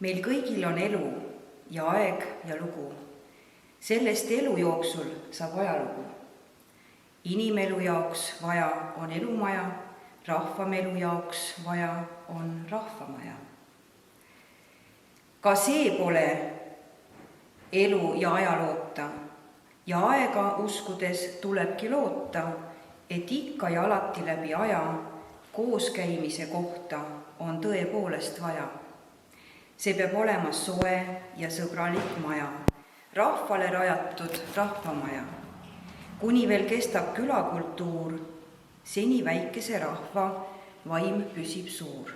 Meil kõigil on elu ja aeg ja lugu. Sellest elu jooksul saab ajalugu. Inimelu jaoks vaja on elumaja, rahvamelu jaoks vaja on rahvamaja. Ka see pole elu ja ajaloota ja aega uskudes tulebki loota, et ikka ja alati läbi aja kooskäimise kohta on tõepoolest vaja. See peab olema soe ja sõbralik maja, rahvale rajatud rahvamaja. Kuni veel kestab külakultuur, seni väikese rahva vaim püsib suur.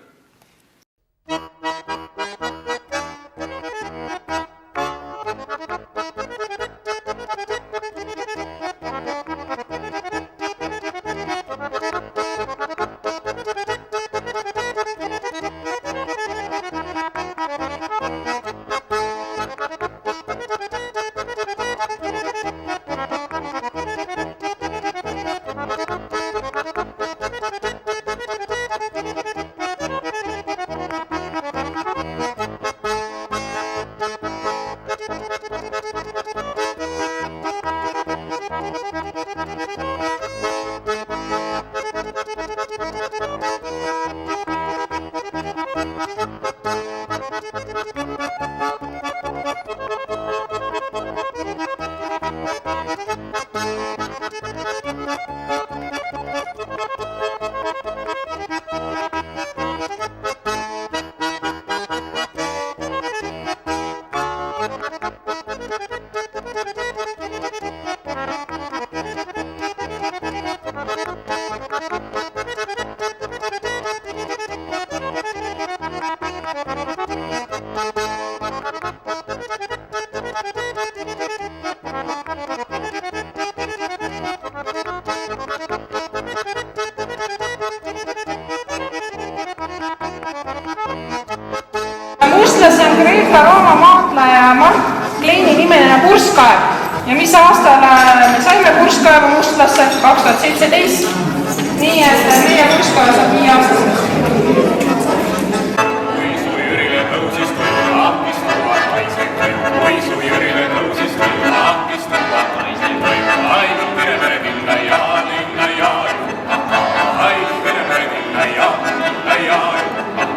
Mustlase on Kreeka-Rooma maatleja Mark Kleini nimeline purskkaev. Ja mis aastal me saime purskkaeva Mustlasse? 2017. Nii et meie purskkaev saab 5 aastaseks. Kui su Jürile tõusis tulla ahmistuva naisel kõik, kui su Jürile tõusis tulla ahmistuva naisel kõik, ainult Peremere linna ja Peremere linna ja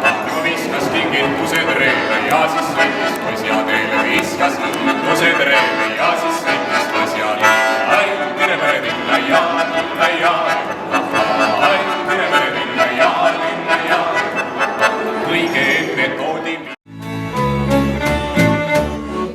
nagu viskas kingitused reele ja siis sõitis posja teele, viskas kingitused reele ja siis sõitis posja teele, ainult Peremere linna ja ainult Peremere linna ja kõige enne toodi.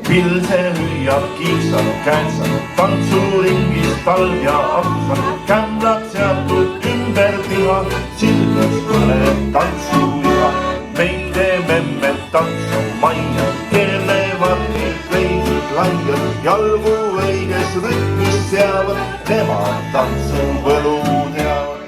Pilse hüüab kiiksad, käändsad, tantsuringis talv ja apsad, kämblad seatud ümber piha, silmes põleb tantsuiha. Meide memmed tantsu majja, keerlevad need veidid laiad, jalgu õiges rütmis seavad, nemad tantsu võlu teavad.